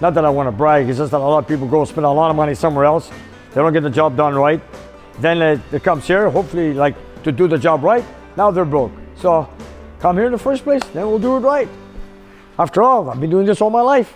Not that I want to brag, it's just that a lot of people go spend a lot of money somewhere else. They don't get the job done right. Then it comes here, hopefully like to do the job right. Now they're broke. So come here in the first place, then we'll do it right. After all, I've been doing this all my life.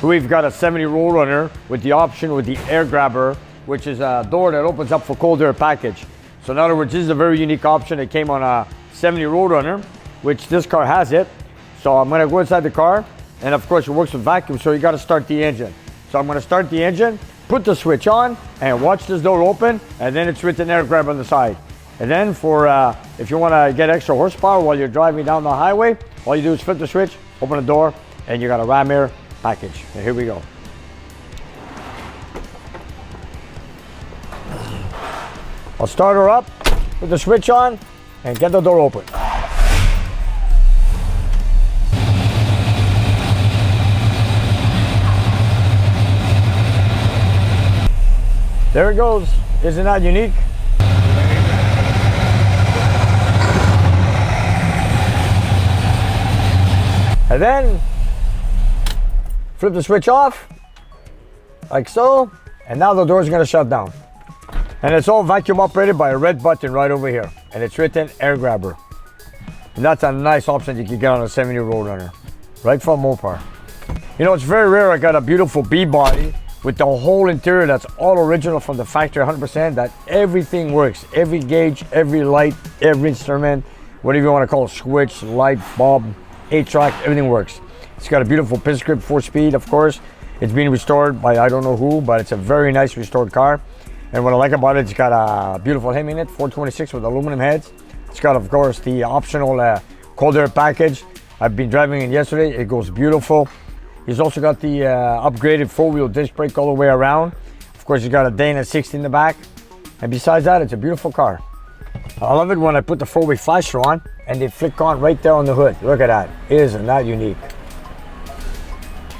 We've got a 70 Roadrunner with the option with the air grabber, which is a door that opens up for cold air package. So in other words, this is a very unique option. It came on a 70 Roadrunner, which this car has it. So I'm gonna go inside the car, and of course it works with vacuum, so you gotta start the engine. So I'm gonna start the engine, put the switch on, and watch this door open, and then it's written air grab on the side. And then for, if you wanna get extra horsepower while you're driving down the highway, all you do is flip the switch, open the door, and you got a ram air package. And here we go. I'll start her up, put the switch on, and get the door open. There it goes. Isn't that unique? And then flip the switch off, like so, and now the door is gonna shut down. And it's all vacuum operated by a red button right over here, and it's written air grabber. And that's a nice option you can get on a 70 Roadrunner, right from Mopar. You know, it's very rare I got a beautiful B body with the whole interior that's all original from the factory, 100%, that everything works. Every gauge, every light, every instrument, whatever you wanna call it, switch, light, bulb, 8-track, everything works. It's got a beautiful piston grip, 4-speed, of course. It's been restored by I don't know who, but it's a very nice restored car. And what I like about it, it's got a beautiful Hemi in it, 426 with aluminum heads. It's got, of course, the optional cold air package. I've been driving it yesterday. It goes beautiful. He's also got the upgraded 4-wheel disc brake all the way around. Of course, he's got a Dana 60 in the back. And besides that, it's a beautiful car. I love it when I put the 4-way flasher on and they flick on right there on the hood. Look at that. Isn't that unique?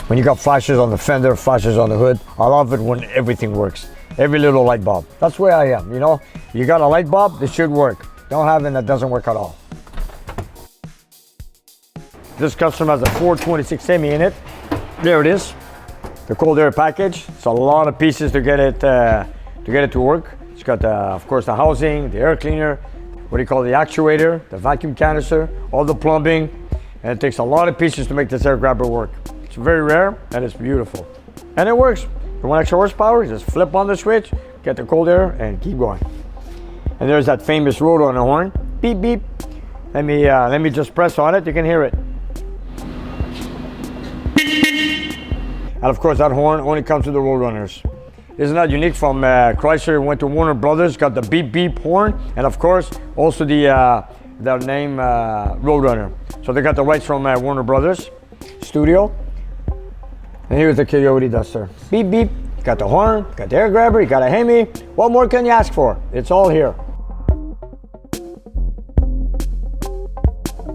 When you got flashers on the fender, flashers on the hood, I love it when everything works. Every little light bulb. That's where I am, you know? You got a light bulb, this should work. Don't have one that doesn't work at all. This customer has a 426 Hemi in it. There it is, the cold air package. It's a lot of pieces to get it to work. It's got, of course, the housing, the air cleaner, what do you call the actuator, the vacuum canister, all the plumbing, and it takes a lot of pieces to make this air grabber work. It's very rare and it's beautiful, and it works. If you want extra horsepower, just flip on the switch, get the cold air, and keep going. And there's that famous Roadrunner horn, beep beep. Let me just press on it. You can hear it. And of course, that horn only comes with the Roadrunners. Isn't that unique? From Chrysler, went to Warner Brothers, got the beep beep horn, and of course, also the name Roadrunner. So they got the rights from Warner Brothers Studio. And here's the Coyote Duster. Beep beep. You got the horn, got the air grabber, you got a Hemi. What more can you ask for? It's all here.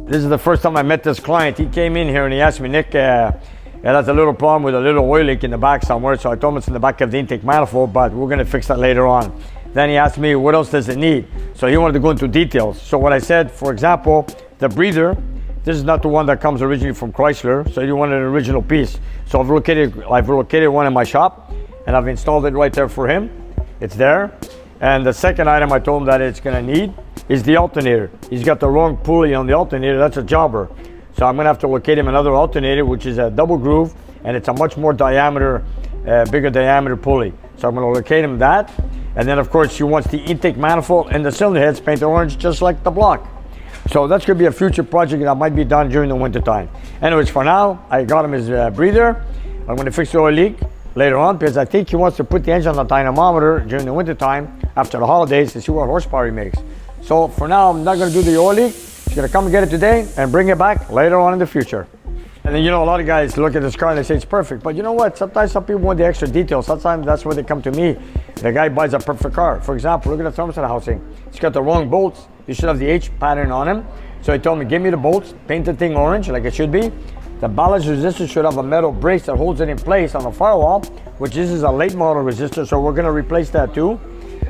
This is the first time I met this client. He came in here and he asked me, Nick, that's a little problem with a little oil leak in the back somewhere. So I told him it's in the back of the intake manifold, but we're gonna fix that later on. Then he asked me, what else does it need? So he wanted to go into details. So what I said, for example, the breather, this is not the one that comes originally from Chrysler, so you want an original piece. So I've located one in my shop, and I've installed it right there for him. It's there. And the second item I told him that it's gonna need is the alternator. He's got the wrong pulley on the alternator, that's a jobber. So I'm gonna have to locate him another alternator, which is a double groove, and it's a much more diameter, bigger diameter pulley. So I'm gonna locate him that. And then of course he wants the intake manifold and the cylinder heads painted orange, just like the block. So that's gonna be a future project that might be done during the winter time. Anyways, for now, I got him his breather. I'm gonna fix the oil leak, later on, because I think he wants to put the engine on the dynamometer during the winter time after the holidays to see what horsepower he makes. So for now, I'm not going to do the oil leak. He's going to come and get it today and bring it back later on in the future. And then, you know, a lot of guys look at this car and they say it's perfect. But you know what? Sometimes some people want the extra details. Sometimes that's where they come to me. The guy buys a perfect car. For example, look at the thermostat housing. It's got the wrong bolts. You should have the H pattern on him. So he told me, give me the bolts, paint the thing orange like it should be. The ballast resistor should have a metal brace that holds it in place on the firewall, which this is a late model resistor, so we're gonna replace that too.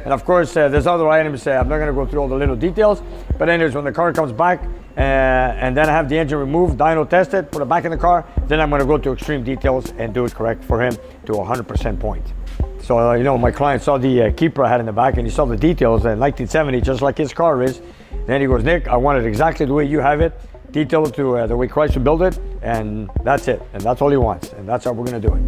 And of course, there's other items, I'm not gonna go through all the little details, but anyways, when the car comes back, and then I have the engine removed, dyno tested, put it back in the car, then I'm gonna go to extreme details and do it correct for him to 100% point. So, you know, my client saw the keeper I had in the back and he saw the details in 1970, just like his car is. Then he goes, Nick, I want it exactly the way you have it, detailed to the way Chrysler built it, and that's it. And that's all he wants, and that's how we're gonna do it.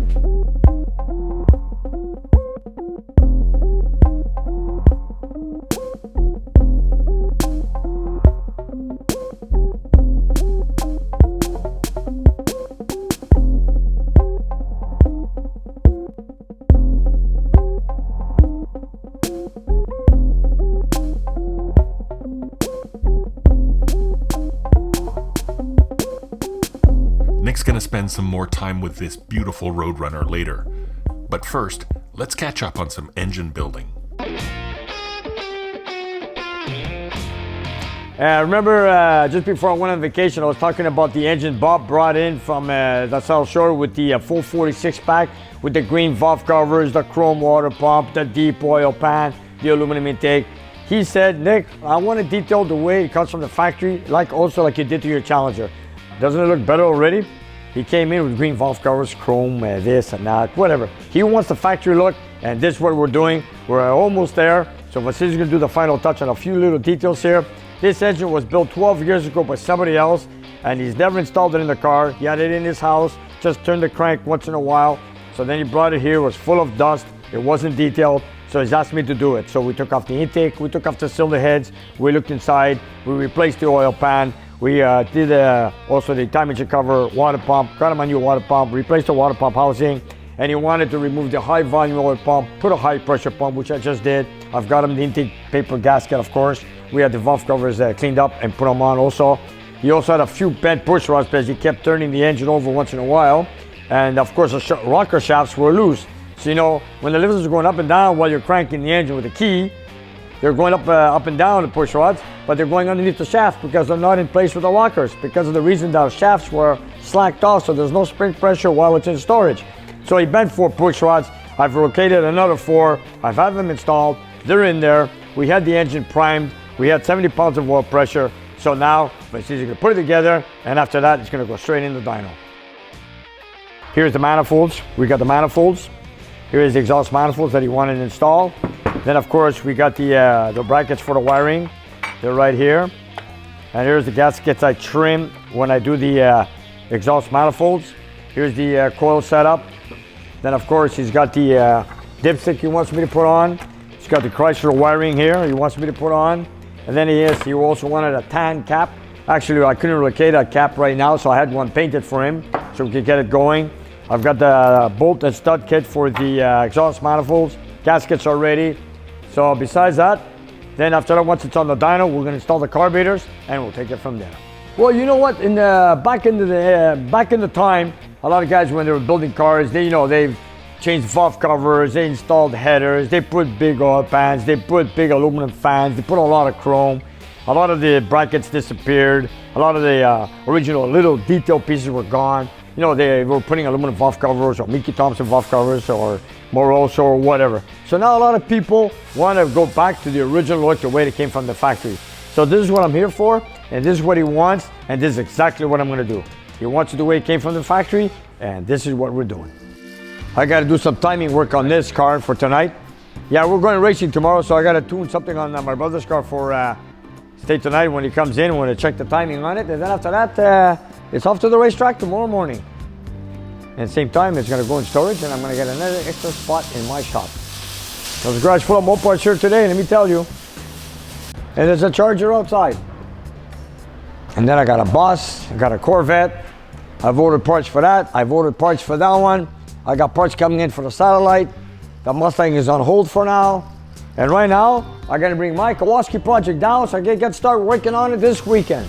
Nick's gonna spend some more time with this beautiful Roadrunner later. But first, let's catch up on some engine building. Remember, just before I went on vacation, I was talking about the engine Bob brought in from the South Shore with the full 46 pack with the green valve covers, the chrome water pump, the deep oil pan, the aluminum intake. He said, Nick, I want to detail the way it comes from the factory, like you did to your Challenger. Doesn't it look better already? He came in with green valve covers, chrome, this and that, whatever. He wants the factory look, and this is what we're doing. We're almost there. So Vasili's gonna do the final touch on a few little details here. This engine was built 12 years ago by somebody else, and he's never installed it in the car. He had it in his house, just turned the crank once in a while. So then he brought it here, it was full of dust. It wasn't detailed, so he's asked me to do it. So we took off the intake, we took off the cylinder heads, we looked inside, we replaced the oil pan, we did also the time engine cover, water pump, got him a new water pump, replaced the water pump housing, and he wanted to remove the high volume oil pump, put a high pressure pump, which I just did. I've got him the intake paper gasket, of course. We had the valve covers cleaned up and put them on also. He also had a few bent push rods because he kept turning the engine over once in a while. And of course, the rocker shafts were loose. So, you know, when the lifters are going up and down while you're cranking the engine with the key, they're going up and down the push rods, but they're going underneath the shaft because they're not in place with the rockers because of the reason that the shafts were slacked off, so there's no spring pressure while it's in storage. So he bent 4 push rods. I've located another 4. I've had them installed. They're in there. We had the engine primed. We had 70 pounds of oil pressure. So now, he's going to put it together, and after that, it's going to go straight in the dyno. Here's the manifolds. We got the manifolds. Here's the exhaust manifolds that he wanted to install. Then, of course, we got the brackets for the wiring. They're right here. And here's the gaskets I trim when I do the exhaust manifolds. Here's the coil setup. Then, of course, he's got the dipstick he wants me to put on. He's got the Chrysler wiring here he wants me to put on. And then he also wanted a tan cap. Actually, I couldn't locate a cap right now, so I had one painted for him so we could get it going. I've got the bolt and stud kit for the exhaust manifolds. Gaskets are ready. So besides that, then after that, once it's on the dyno, we're going to install the carburetors and we'll take it from there. Well, you know what? Back in the time, a lot of guys when they were building cars, they've changed valve covers, they installed headers, they put big oil pans, they put big aluminum fans, they put a lot of chrome. A lot of the brackets disappeared. A lot of the original little detail pieces were gone. You know, they were putting aluminum valve covers or Mickey Thompson valve covers or Moroso or whatever. So now a lot of people want to go back to the original look, the way it came from the factory. So this is what I'm here for, and this is what he wants, and this is exactly what I'm going to do. He wants it the way it came from the factory, and this is what we're doing. I got to do some timing work on this car for tonight. Yeah, we're going racing tomorrow, so I got to tune something on my brother's car for stay tonight when he comes in. We're going to check the timing on it, and then after that, it's off to the racetrack tomorrow morning. And at the same time, it's going to go in storage, and I'm going to get another extra spot in my shop. There's a garage full of Mopars here today, let me tell you. And there's a Charger outside. And then I got a Boss, I got a Corvette. I've ordered parts for that. I've ordered parts for that one. I got parts coming in for the satellite. The Mustang is on hold for now. And right now, I gotta bring my Kowalski project down so I can get started working on it this weekend.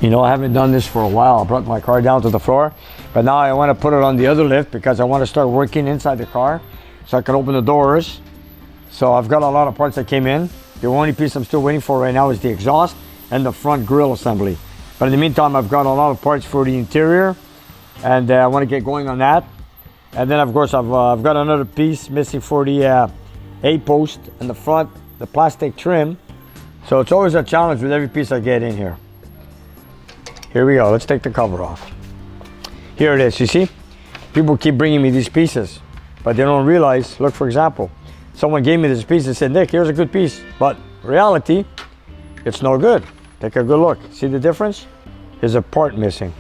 You know, I haven't done this for a while. I brought my car down to the floor, but now I want to put it on the other lift because I want to start working inside the car so I can open the doors. So I've got a lot of parts that came in. The only piece I'm still waiting for right now is the exhaust and the front grille assembly. But in the meantime, I've got a lot of parts for the interior, and I want to get going on that. And then of course I've got another piece missing for the A-post in the front, the plastic trim. So it's always a challenge with every piece I get in here. Here we go, let's take the cover off. Here it is, you see? People keep bringing me these pieces, but they don't realize, look, for example, someone gave me this piece and said, Nick, here's a good piece. But reality, it's no good. Take a good look. See the difference? There's a part missing.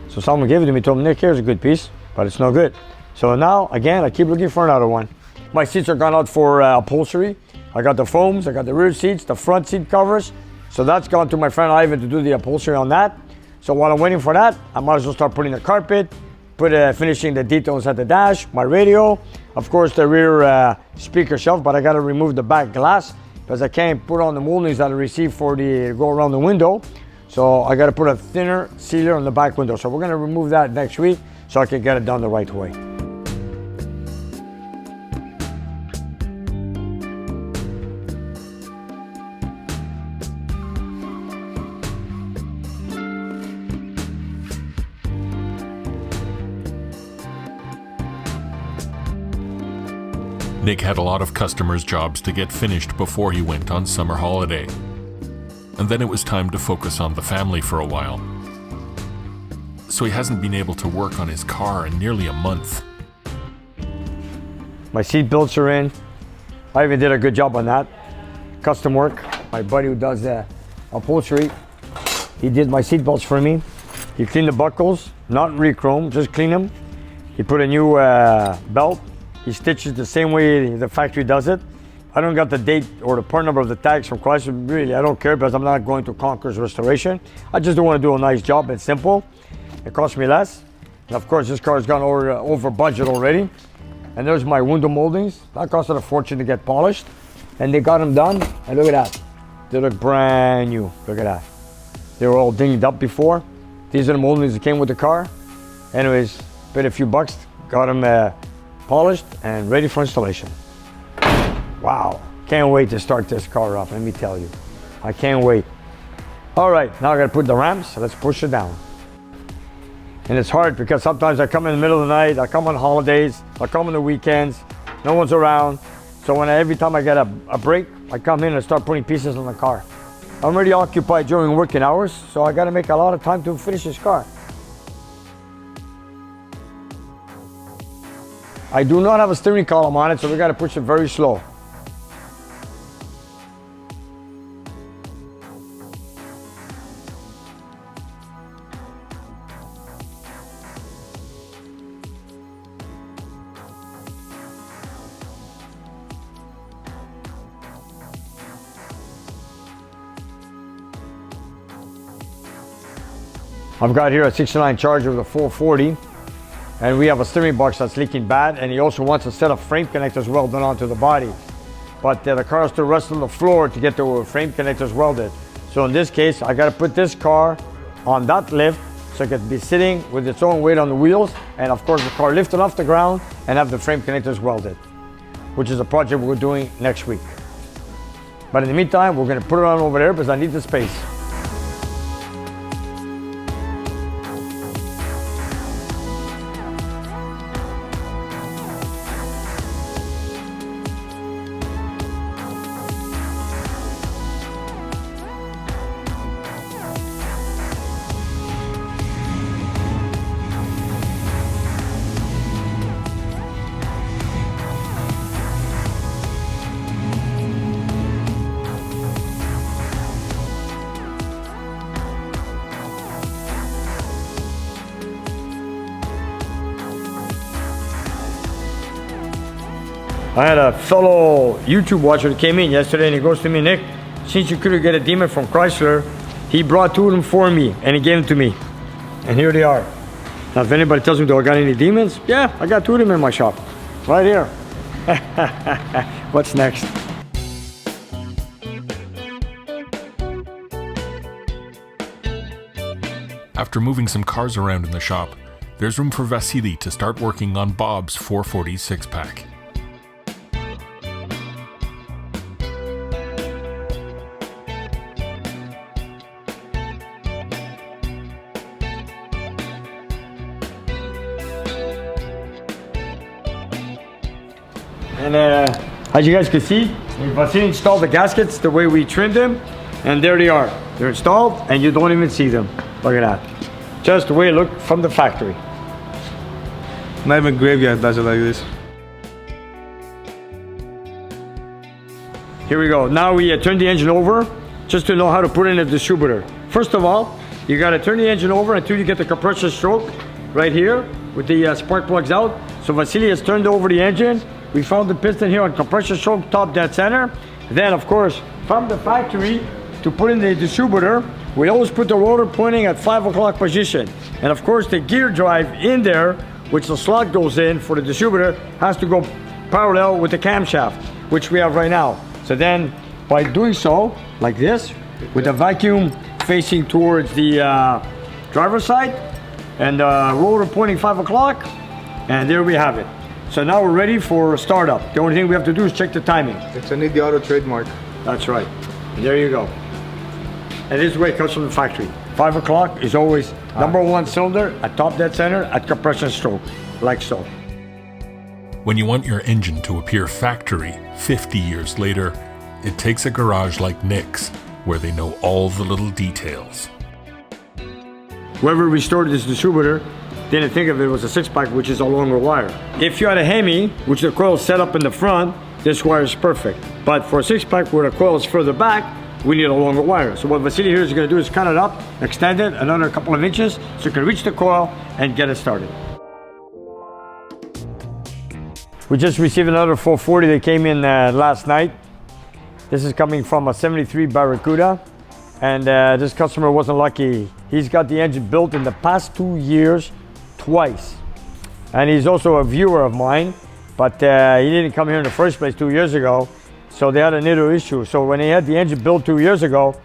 So someone gave it to me, told me, Nick, here's a good piece, but it's no good. So now, again, I keep looking for another one. My seats are gone out for upholstery. I got the foams, I got the rear seats, the front seat covers. So that's gone to my friend Ivan to do the upholstery on that. So while I'm waiting for that, I might as well start putting the carpet, finishing the details at the dash, my radio, of course the rear speaker shelf, but I gotta remove the back glass because I can't put on the moldings that I received for the go around the window. So I gotta put a thinner sealer on the back window. So we're gonna remove that next week so I can get it done the right way. Nick had a lot of customers' jobs to get finished before he went on summer holiday. And then it was time to focus on the family for a while. So he hasn't been able to work on his car in nearly a month. My seat belts are in. I even did a good job on that. Custom work. My buddy who does the upholstery, he did my seat belts for me. He cleaned the buckles, not re-chrome, just clean them. He put a new belt. He stitches the same way the factory does it. I don't got the date or the part number of the tags from Chrysler. Really, I don't care because I'm not going to Conqueror's Restoration. I just don't want to do a nice job. It's simple. It costs me less. And of course, this car's gone over budget already. And there's my window moldings. That costed a fortune to get polished. And they got them done. And look at that. They look brand new. Look at that. They were all dinged up before. These are the moldings that came with the car. Anyways, paid a few bucks. Got them polished and ready for installation. Wow, can't wait to start this car up, let me tell you. I can't wait. All right, now I gotta put the ramps, so let's push it down. And it's hard because sometimes I come in the middle of the night, I come on holidays, I come on the weekends, no one's around. So every time I get a break, I come in and start putting pieces on the car. I'm already occupied during working hours, so I gotta make a lot of time to finish this car. I do not have a steering column on it, so we gotta push it very slow. I've got here a 69 Charger with a 440. And we have a steering box that's leaking bad, and he also wants a set of frame connectors welded onto the body. But the car has to rest on the floor to get the frame connectors welded. So in this case, I gotta put this car on that lift so it can be sitting with its own weight on the wheels, and of course the car lifted off the ground and have the frame connectors welded, which is a project we're doing next week. But in the meantime, we're gonna put it on over there because I need the space. I had a fellow YouTube watcher that came in yesterday and he goes to me, Nick, since you couldn't get a Demon from Chrysler, He brought two of them for me, and he gave them to me. And here they are. Now, if anybody tells me, do I got any demons? Yeah, I got two of them in my shop. Right here. What's next? After moving some cars around in the shop, there's room for Vasily to start working on Bob's 440 six-pack. And as you guys can see, Vasily installed the gaskets the way we trimmed them, and there they are. They're installed, and you don't even see them. Look at that. Just the way it looked from the factory. Not even graveyard does it like this. Here we go. Now we turn the engine over just to know how to put in a distributor. First of all, you got to turn the engine over until you get the compressor stroke right here with the spark plugs out. So Vasily has turned over the engine. We found the piston here on compressor stroke, top dead center. Then, of course, from the factory to put in the distributor, we always put the rotor pointing at 5 o'clock position. And of course, the gear drive in there, which the slot goes in for the distributor, has to go parallel with the camshaft, which we have right now. So then, by doing so, like this, with the vacuum facing towards the driver's side, and the rotor pointing 5 o'clock, and there we have it. So now we're ready for startup. The only thing we have to do is check the timing. It's an Indie Auto trademark. That's right. And there you go. And this is where it comes from the factory. 5 o'clock is always number one cylinder at top dead center at compression stroke, like so. When you want your engine to appear factory 50 years later, it takes a garage like Nick's, where they know all the little details. Whoever restored this distributor didn't think of it as a six-pack, which is a longer wire. If you had a Hemi, which the coil is set up in the front, this wire is perfect. But for a six-pack where the coil is further back, we need a longer wire. So what Vasily here is going to do is cut it up, extend it another couple of inches so you can reach the coil and get it started. We just received another 440 that came in last night. This is coming from a 73 Barracuda, and this customer wasn't lucky. He's got the engine built in the past 2 years twice, and he's also a viewer of mine, but he didn't come here in the first place 2 years ago, so they had a little issue. So when he had the engine built 2 years ago,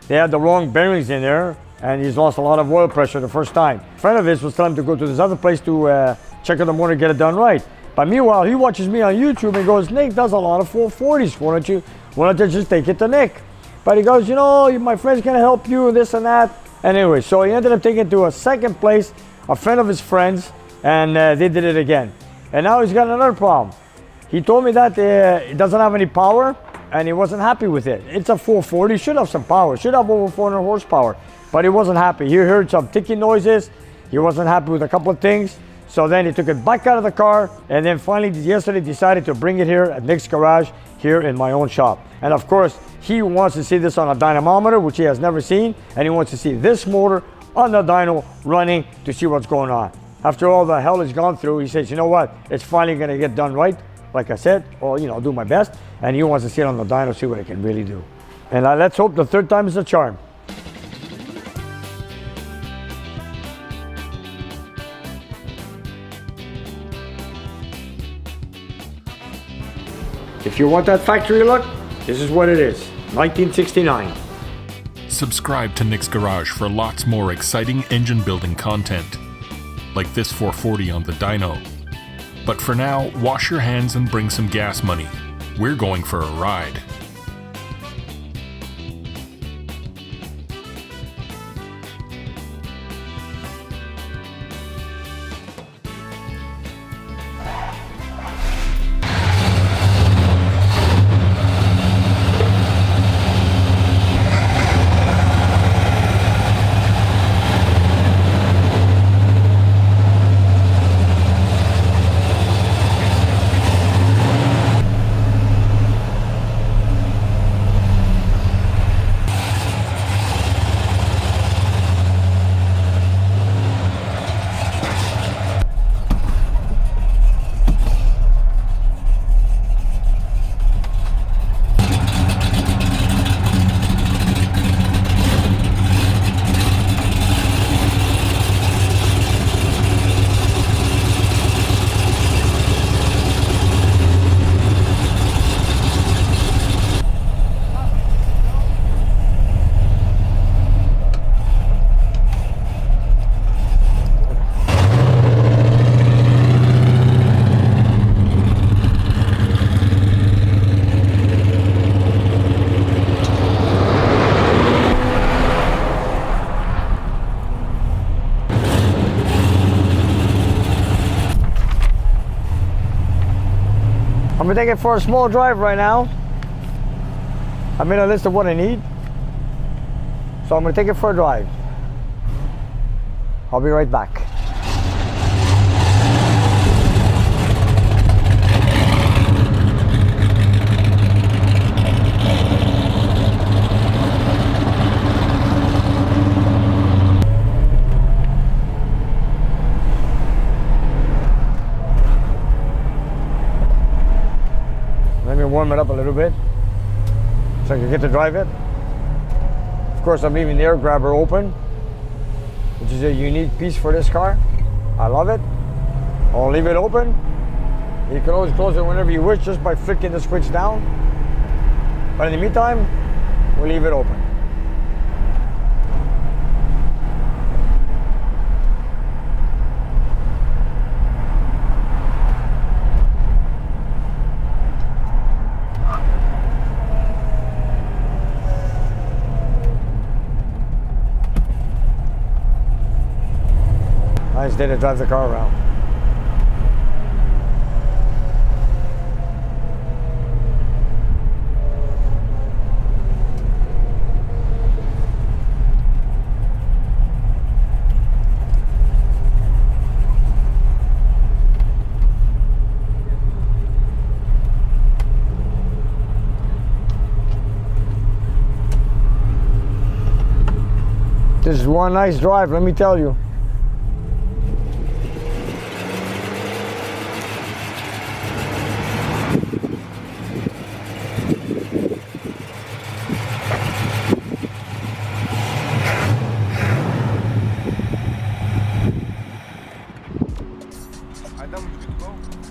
they had the wrong bearings in there, and he's lost a lot of oil pressure the first time. A friend of his was telling him to go to this other place to check on the motor and get it done right. But meanwhile, he watches me on YouTube and goes, Nick does a lot of 440s. Why don't you just take it to Nick? But he goes, you know, my friend's gonna help you, this and that. And anyway, so he ended up taking it to a second place, a friend of his friends, and they did it again. And now he's got another problem. He told me that it doesn't have any power, and he wasn't happy with it. It's a 440, should have some power, should have over 400 horsepower, but he wasn't happy. He heard some ticking noises, he wasn't happy with a couple of things, so then he took it back out of the car, and then finally yesterday decided to bring it here at Nick's garage, here in my own shop. And of course, he wants to see this on a dynamometer, which he has never seen, and he wants to see this motor on the dyno running to see what's going on. After all the hell he's gone through, he says, you know what, it's finally gonna get done right, like I said, or you know, do my best, and he wants to see it on the dyno, see what it can really do. And let's hope the third time is a charm. If you want that factory look, this is what it is, 1969. Subscribe to Nick's Garage for lots more exciting engine building content, like this 440 on the dyno. But for now, wash your hands and bring some gas money. We're going for a ride. I'm gonna take it for a small drive right now. I made a list of what I need. So I'm gonna take it for a drive. I'll be right back. Let me warm it up a little bit so I can get to drive it. Of course, I'm leaving the air grabber open, which is a unique piece for this car. I love it. I'll leave it open. You can always close it whenever you wish just by flicking the switch down. But in the meantime, we'll leave it open. Nice day to drive the car around. This is one nice drive, let me tell you.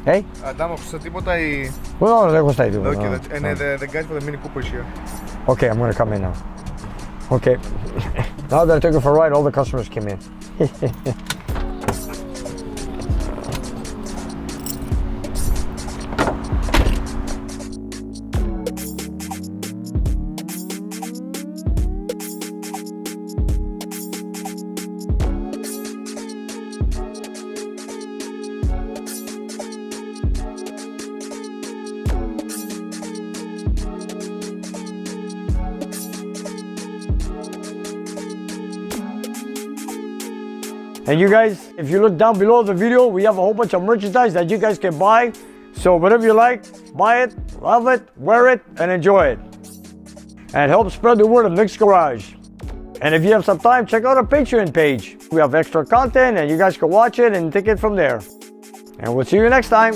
Hey? Adam, 없어 τίποτα ή... Well, no, what's I doing? Okay, and the guys for the Mini Cooper here. Okay, I'm gonna come in now. Okay. Now that I took it for a ride, all the customers came in. And you guys, if you look down below the video, we have a whole bunch of merchandise that you guys can buy. So whatever you like, buy it, love it, wear it, and enjoy it. And help spread the word of Nick's Garage. And if you have some time, check out our Patreon page. We have extra content and you guys can watch it and take it from there. And we'll see you next time.